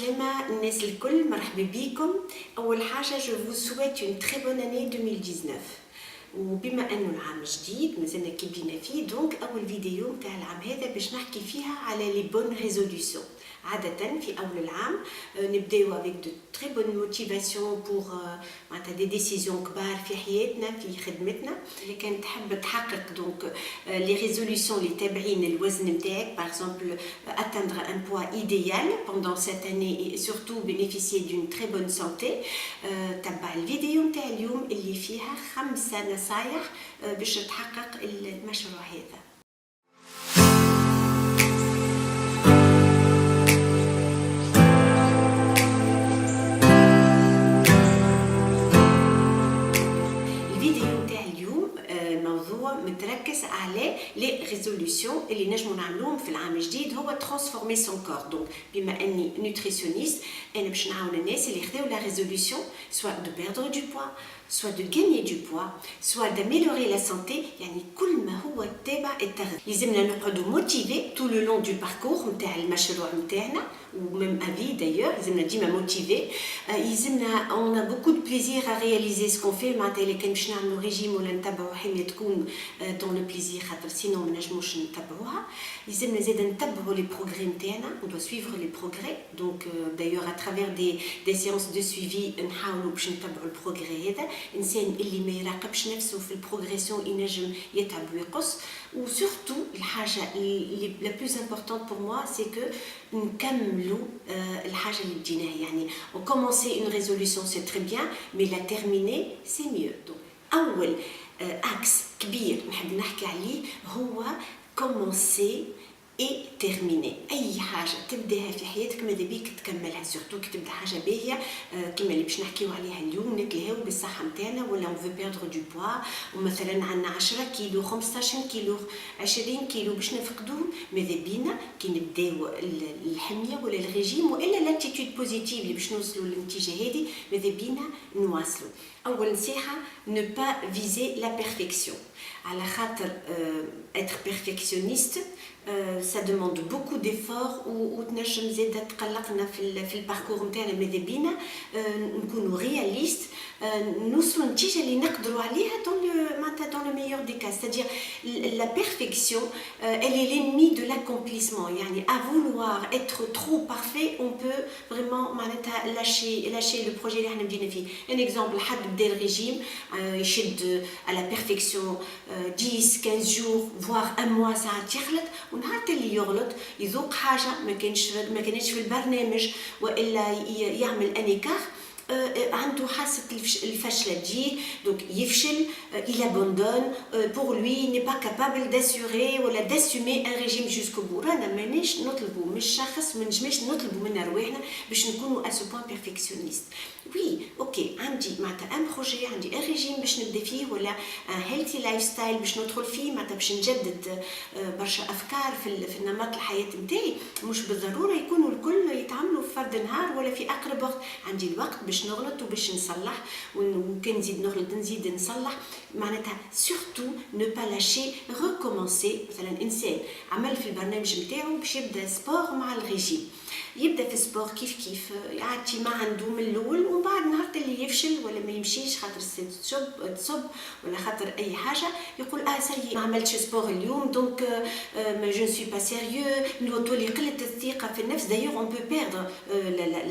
عسلامة الناس الكل، مرحبا بكم. أول حاجة جو vous souhaite une très bonne année 2019. وبما أنه العام جديد مازلنا كي بدينا فيه، دونك أول فيديو متاع العام هذا باش نحكي فيها على لي بون ريزوليوشن. عادة في أول العام نبداو avec de très bonnes motivations pour معناتها دي ديسيزيون كبار في حياتنا في خدمتنا. اللي كان تحب تحقق دونك لي ريزوليوشن اللي تابعين الوزن نتاعك، par exemple atteindre un poids idéal pendant cette année et surtout bénéficier d'une très bonne santé. تبع الفيديو نتاع اليوم اللي فيها 5 نصايح باش تحقق المشروع هذا. متركز على لي ريزوليوشن اللي نجمو نعملوهم في العام الجديد، هو ترانسفورمي سون كور. دونك بما اني نوتريسيونيست انا باش نعاون الناس اللي خداو لا ريزوليوشن سوا دو بيردر دو بوا، سوا دو غاني دو بوا، سوا داميليوري لا سانتي، يعني كل ما هو تابع التغذية. لازمنا نقعدوا موتيفي تو لو لون دو باركور نتاع المشروع نتاعنا، وميم افي دايور لازمنا ديما موتيفي. لازمنا اون ا بوكو دو بليزير ا رياليزي سكون في، معناتها اللي كان باش نعملوا ريجيم ولا نتبعوا حميه تكون دون لو بليزير، خاطر سينو ما نجموش نتبعوها. لازمنا زيد نتبعوا لي بروغري نتاعنا، on doit suivre les progrès. donc d'ailleurs à travers des séances de suivi نحاولوا باش نتبعوا البروغري هذا. الانسان اللي ما يراقبش نفسه في البروغريسيون ينجم يتعب ويقص. وسورتو الحاجه اللي لا بلوز امبورطونت بور موا سي كو نكملوا الحاجه اللي بديناها. يعني on commencer une résolution c'est très bien mais la terminer c'est mieux. donc اول اكس كبير نحب نحكي عليه هو كومونسي اي تيرميني. اي حاجه تبداها في حياتك ماذا بيك تكملها، سورتو كي تبدا حاجه باهيه كيما اللي باش نحكيو عليها اليوم، نتلهاو بالصحه نتاعنا ولا اون فو بيردر دو بوا، ومثلا عندنا 10 كيلو 15 كيلو 20 كيلو باش نفقدوهم، ماذا بينا كي نبداو الحميه ولا الريجيم والا لاتيتود بوزيتيف اللي باش نوصلوا للنتيجه هذه، ماذا بينا نواصلوا. اول نصيحه ne pas viser la perfection. على خاطر être perfectionniste ça demande beaucoup d'efforts وتنجم زاده تقلقنا في الباركور نتاعنا. ماذا بينا نكونوا رياليست، نوصلوا للنتيجه اللي نقدروا عليها dans le meilleur des cas. c'est-à-dire la perfection elle est l'ennemi de l'accomplissement. يعني à vouloir être trop parfait on peut vraiment معناتها lâcher le projet اللي احنا بدينا فيه. un exemple حد بدا الريجيم يشد à la perfection 10 15 jours voire un mois ساعات يخلط، ونهار اللي يغلط يذوق حاجه ما كانتش في البرنامج والا يعمل انيكار، عنده حاسه الفشل تجي، دونك يفشل، il abandonne. pour lui il n'est pas capable d'assurer ولا d'assumer un régime jusqu'au bout. رانا مانيش نطلبوا من الشخص، ما نجمش نطلبوا من رواحنا باش نكونوا à ce point perfectionniste. وي اوكي عندي معناتها ان بروجي، عندي ان ريجيم باش نبدا فيه ولا ان هيلثي لايف ستايل باش ندخل فيه، معناتها باش نجدد برشا افكار في النمط الحياه نتاعي. مش بالضروره يكونوا الكل يتعاملوا في فرد نهار ولا في اقرب وقت. عندي الوقت باش نغلط وباش نصلح، وكان نزيد نغلط نزيد نصلح. معناتها سورتو نو با لاشي، ريكومونسي. مثلا انسان عمل في البرنامج نتاعو باش يبدا سبور مع الريجيم، يبدا في سبور كيف يعطي ما عنده من الاول، ومن بعد نهار اللي يفشل ولا ما يمشيش خاطر تصب ولا خاطر اي حاجه يقول سي ما عملتش سبور اليوم دونك ما جو سوي با سيريو، تولي قله الثقه في النفس. دايوغ اون بو بيردر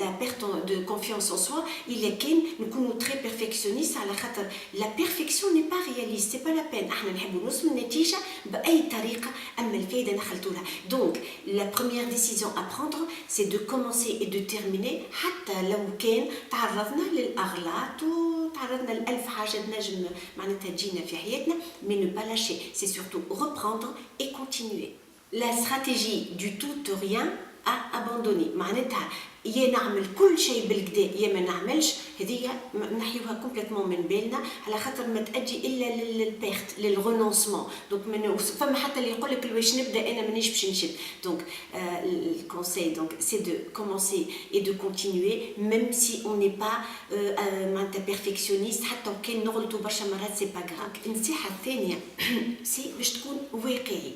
لا بيرت دو كونفيونس ان سوا الا كان نكونوا تري بيرفكسيونيست، على خاطر لا بيرفكسيون ني با رياليست، سي با لا بين. احنا نحبوا نوصلوا للنتيجه باي طريقه، اما الفايده نخلطوا لها. دونك لا بروميير ديسيزيون ا بروندر سي de commencer et de terminer. حتى لو كان تعرضنا للأغلاط وتعرضنا لألف حاجة نجم معناتها تجينا في حياتنا، mais ne pas lâcher, c'est surtout reprendre et continuer. La stratégie du tout rien à abandonner. معناتها يا نعمل كل شيء بالكدا يا ما نعملش، هذه نحيوها كومبليتمون من بالنا، على خاطر ما تأدي الا للبيرت للغونونسمون. دونك فما حتى اللي يقول لك واش نبدا انا مانيش باش نشد. دونك الكونساي دونك سي دو كومونسي اي دو كونتينيوي ميم سي اون ني با معناتها بيرفكسيونيست، حتى وكان نغلطوا برشا مرات سي با غراف. النصيحه الثانيه سي باش تكون واقعي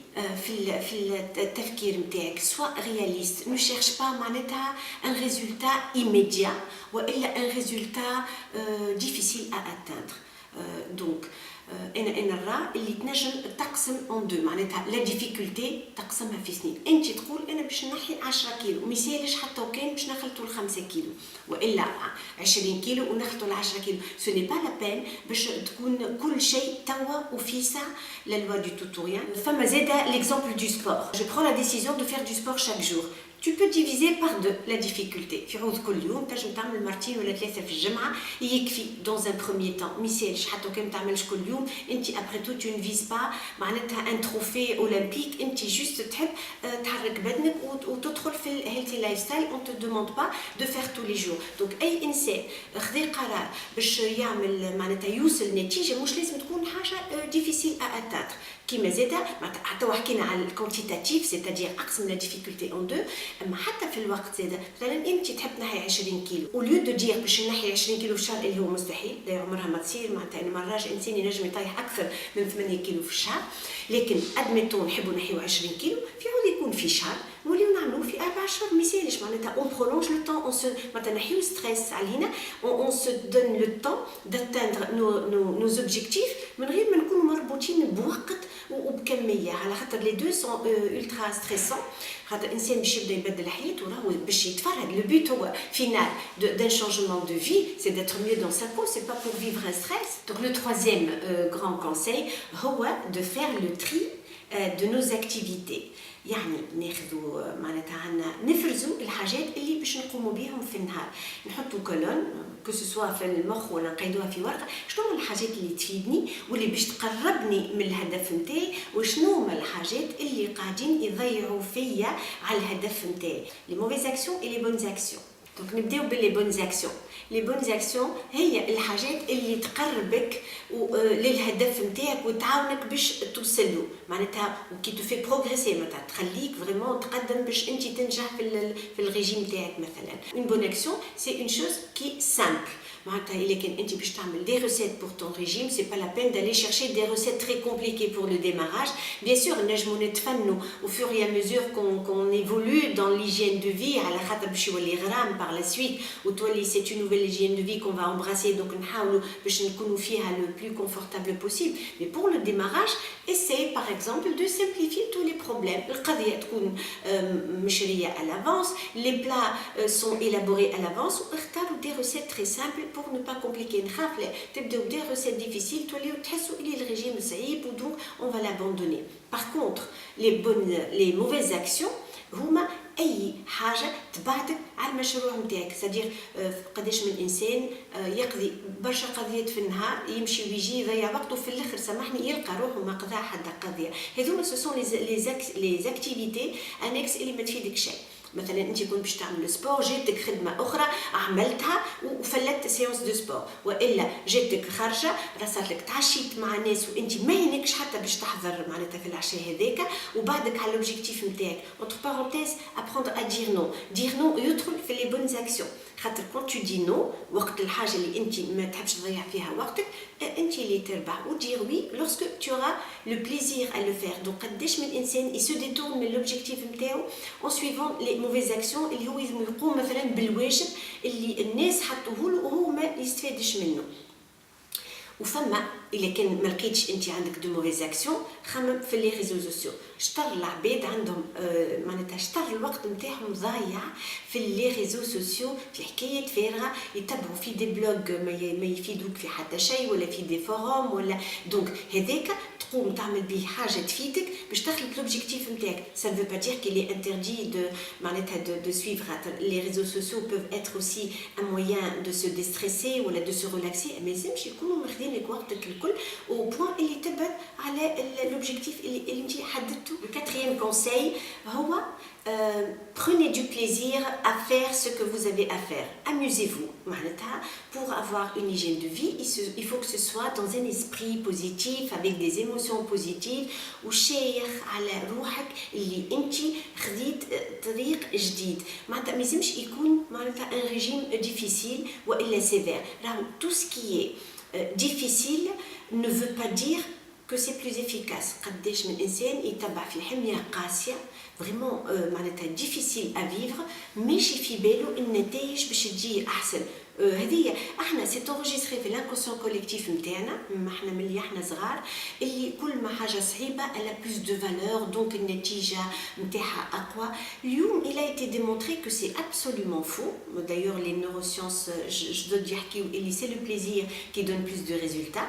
في التفكير نتاعك، سوا رياليست، نو شيرش با معناتها ان un résultat immédiat ou un résultat difficile à atteindre. Donc انا نرى اللي تنجم تقسم اون دو، معناتها لا ديفيكولتي تقسمها في سنين. انت تقول انا باش نحي 10 كيلو، ما يسالش حتى وكان باش نخلطوا ل 5 كيلو والا 20 كيلو ونخلطوا ل 10 كيلو، سو ني با لا بين باش تكون كل شيء توا وفي ساعه لا لوا دو توتوريان. فما زاده ليكزامبل دو سبور، جو برون لا ديسيزيون دو فير دو سبور chaque jour. Tu peux diviser par deux la difficulté. في عوض كل يوم تنجم تعمل مرتين ولا ثلاثه في الجمعه يكفي. dans un premier temps ما يسالش حتى وكان ما تعملش كل يوم. انت après tout tu ne vises pas معناتها ان تروفي اولمبيك، انت جوست تحب تحرك بدنك وتدخل في الهيلثي لايف ستايل. on te demande pas de faire tous les jours. donc اي انسان خذ قرار باش يعمل معناتها يوصل نتيجه مش لازم تكون حاجه ديفيسيل ا اتاتر. كيما زاده حتى حكينا على الكونتيتاتيف سيتادير اقسم لا ديفيكولتي اون دو. اما حتى في الوقت زاده مثلا انت تحب تنحي 20 كيلو اوليو دو دير باش نحي 20 كيلو في الشهر اللي هو مستحيل، لا عمرها ما تصير. معناتها انا مراج انسان ينجم يطيح اكثر من 8 كيلو في الشهر، لكن ادميتون نحبوا نحيو 20 كيلو في عود يكون في شهر نوليو نعملوه في 4 شهور. ما يسالش معناتها اون برولونج لو طون، اون سو معناتها نحيو ستريس علينا، اون سو دون لو طون داتاندر نو اوبجيكتيف من غير ما نكونوا مربوطين بوقت وبكميه، على خاطر لي دو سون الترا ستريسون. خاطر الانسان باش يبدا يبدل حياته راهو باش يتفرهد. لو بوت هو فينال d'un changement de vie c'est d'être mieux dans sa peau, c'est pas pour vivre un stress. donc le troisième grand conseil هو de faire le tri de nos activités. يعني ناخذوا معناتها عندنا نفرزوا الحاجات اللي باش نقوموا بهم في النهار، نحطوا كولون كو سوا في المخ ولا نقيدوها في ورقه شنو هما الحاجات اللي تفيدني واللي باش تقربني من الهدف نتاعي، وشنو هما الحاجات اللي قاعدين يضيعوا فيا على الهدف نتاعي. لي موفيز اكسيون اي لي بونز اكسيون. دونك نبداو باللي بونز اكسيون. لي بونز اكسيون هي الحاجات اللي تقربك للهدف نتاعك وتعاونك باش توصل له، معناتها وكي تو في بروغريسي معناتها تخليك فريمون تقدم باش انت تنجح في الريجيم نتاعك مثلا. اون بون اكسيون سي اون شوز كي سامبل، معناتها الا كان انت باش تعمل دي ريسيت بور طون ريجيم سي با لا بين دالي شيرشي دي ريسيت تري كومبليكي بور لو ديماراج. بيان سور نجمو نتفنوا au fur et à mesure qu'on évolue dans l'hygiène de vie على خاطر باش يولي غرام par la suite وتولي c'est une nouvelle hygiène de vie qu'on va embrasser. donc نحاولوا باش نكونوا فيها le plus confortable possible. mais pour le démarrage essaye par exemple de simplifier tous les problèmes. القضيه تكون مشريه à l'avance, les plats sont élaborés à l'avance واختاروا des recettes très simples pour ne pas compliquer. نخاف تبداو des recettes difficiles توليو تحسوا اللي الرجيم صعيب ودونك on va l'abandonner. par contre les mauvaises actions هما اي حاجه تبعدك على المشروع نتاعك. سادير قداش من انسان يقضي برشا قضيات في النهار يمشي ويجي يضيع وقته في الاخر سامحني يلقى روحه ما قضى حتى قضيه. هذوما سو سون لي اكتيفيتي انكس اللي ما تفيدك شيء. مثلا انت كنت باش تعمل سبور جاتك خدمه اخرى عملتها وفلت سيونس دو سبور، والا جاتك خارجه رصات لك تعشيت مع ناس وانت ما ينكش حتى باش تحضر معناتها في العشاء هذاك وبعدك على لوبجيكتيف نتاعك. اونتر بارونتيز ابروندر ا دير نو. دير نو يدخل في لي بونز اكسيون، خاطر كون تو دي نو وقت الحاجه اللي انت ما تحبش تضيع فيها وقتك انت اللي تربح. ودير وي لورسكو tu auras le plaisir à le faire. donc قداش من انسان يسو ديتورن من لوبجيكتيف نتاعو en suivant les mauvaises actions اللي هو يقوم مثلا بالواجب اللي الناس حطوه له وهو ما يستفادش منه. وفما الا كان ما لقيتش انت عندك دو موفيز اكسيون خمم في لي ريزو سوسيو. شطر العباد عندهم معناتها شطر الوقت نتاعهم ضايع في لي ريزو سوسيو في حكايات فارغه، يتبعوا في دي بلوج ما يفيدوك في حتى شيء ولا في دي فوروم ولا. دونك هذاك تقوم تعمل به حاجه تفيدك باش تخلط لوبجيكتيف نتاعك. ça ne veut pas dire qu'il est interdit de معناتها de suivre les réseaux sociaux peuvent être aussi un moyen de se déstresser ولا de se relaxer. ما لازمش يكونوا ماخذين لك وقتك الكل au point اللي تبعد على لوبجيكتيف اللي انت حددته. le quatrième conseil هو prenez du plaisir à faire ce que vous avez à faire. Amusez-vous. معناتها pour avoir une hygiène de vie il faut que ce soit dans un esprit positif avec des émotions positives وشايخ على روحك اللي انت خذيت طريق جديد. معناتها ما لازمش يكون معناتها un régime difficile والا sévère. راهو tout ce qui est difficile ne veut pas dire que c'est plus efficace. قداش من انسان يتبع في حميه قاسيه فريمون معناتها ديفيسيل افيفر ماشي في بالو النتائج باش تجي احسن. هذه احنا سي تونجستري في لانكونسيون كوليكتيف نتاعنا، احنا ملي احنا صغار اللي كل ما حاجه صعيبه الا بلوس دو فالور دونك النتيجه نتاعها اقوى. اليوم il a été démontré que c'est absolument faux. D'ailleurs les neurosciences je dois dire que c'est le plaisir qui donne plus de résultats.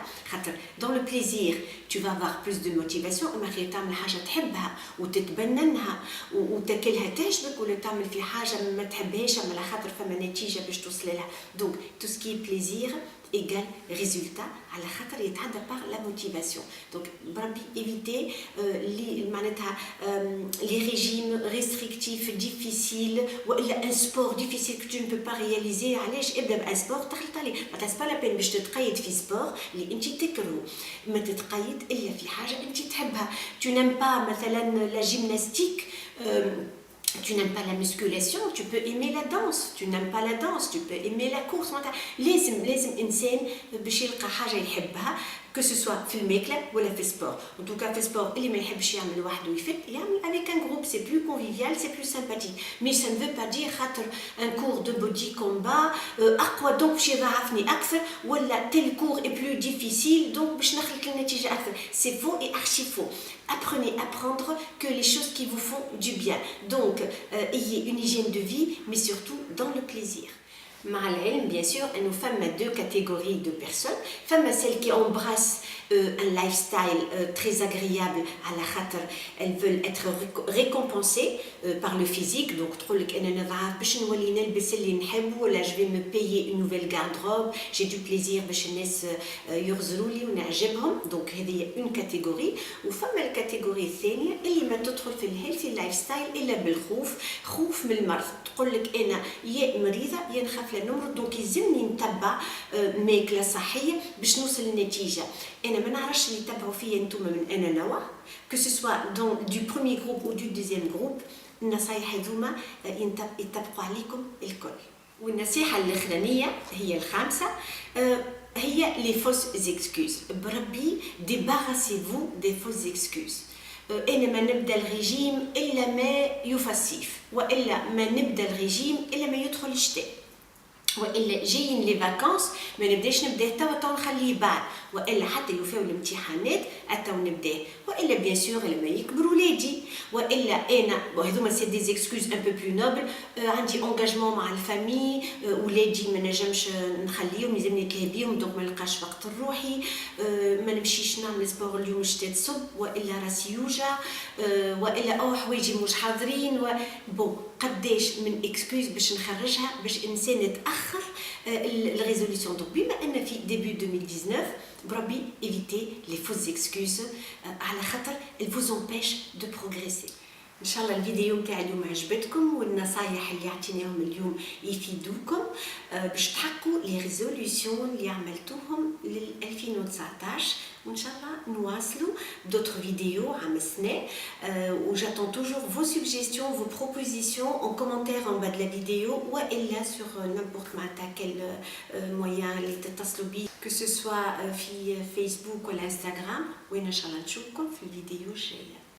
Dans le plaisir tu vas avoir plus de motivation. اما خير تعمل حاجه تحبها وتتبننها وتاكلها تعجبك، ولا تعمل في حاجه ما تحبهاش على خاطر فما نتيجه باش توصل لها. Donc tout ce qui est plaisir égale résultat على خاطر يتعدى par la motivation. Donc بربي éviter les régimes restrictifs difficiles ولا un sport difficile que tu ne peux pas réaliser. علاش ابدا بان سبور تخلط عليه، ما تاس با لا بين باش تتقيد في سبور اللي انت تكرهه، ما تتقيد الا في حاجه انت تحبها. tu n'aimes pas مثلا la gymnastique, tu n'aimes pas la musculation, tu peux aimer la danse. Tu n'aimes pas la danse, tu peux aimer la course. لازم إنسان باش يلقى حاجة يحبها، que ce soit في الماكلة ولا في السبور. En tout cas في السبور اللي ما يحبش يعمل وحده يفت يعمل avec un groupe, c'est plus convivial, c'est plus sympathique. Mais ça ne veut pas dire خاطر un cours de body combat أقوى donc باش يضاعفني أكثر، ولا tel cours est plus difficile donc باش نخلق النتيجة أكثر. C'est faux et archi faux. Apprenez à prendre que les choses qui vous font du bien. Donc, ayez une hygiène de vie, mais surtout dans le plaisir. Malheureusement, bien sûr, nous sommes deux catégories de personnes. Femmes celles qui embrassent un lifestyle très agréable à la khater, elles veulent être récompensées par le physique. Donc, trop le je vais me payer une nouvelle garde-robe, j'ai du plaisir donc il y a une catégorie. Ou femme la catégorie ثانية اللي ما تدخل في الهيلثي لايف ستايل الا بالخوف، خوف من المرض. تقول لك انا يا مريضه يا نخاف لنمرض، دونك يلزمني نتبع ماكله صحيه باش نوصل للنتيجه. انا ما نعرفش اللي يتبعوا فيا نتوما من انا نوع que ce soit du premier groupe ou du deuxième groupe. النصايح هذوما يطبقوا عليكم الكل. والنصيحه الاخرانيه هي الخامسه، هي les fausses excuses. بربي débarrassez-vous des fausses excuses. أنا ما نبدأ الرجيم إلا ما يفسيف، وإلا ما نبدأ الرجيم إلا ما يدخل الشتاء، والا جايين لي فاكونس ما نبداش نبداه تو نخليه بعد، والا حتى يوفاو الامتحانات اتو نبداه، والا بيان سور لما يكبروا ولادي، والا انا وهذوما سي دي زيكسكوز ان بو بلو نوبل، عندي انجاجمون مع الفامي، ولادي ما نجمش نخليهم يلزمني نتلهي بيهم دونك ما نلقاش وقت لروحي، ما نمشيش نعمل سبور اليوم الشتاء تصب، والا راسي يوجع، والا او حوايجي مش حاضرين بون قداش من اكسكوز باش نخرجها باش الانسان يتاخر الريزوليسيون. دونك بما ان في ديبي 2019 بربي ايفيتي لي فوز اكسكوز على خاطر elles vous empêchent de progresser. ان شاء الله الفيديو نتاع اليوم عجبتكم والنصايح اللي عطيناهم اليوم يفيدوكم باش تحققوا لي ريزوليسيون اللي عملتوهم لل 2019، وان شاء الله نواصلوا d'autres vidéos عام السنة. و j'attends toujours vos suggestions, vos propositions en commentaire en bas de la vidéo والا sur n'importe quel moyen اللي تتصلوا بيه que ce soit في فيسبوك ولا انستغرام، وين ان شاء الله نشوفكم في الفيديو الجايه.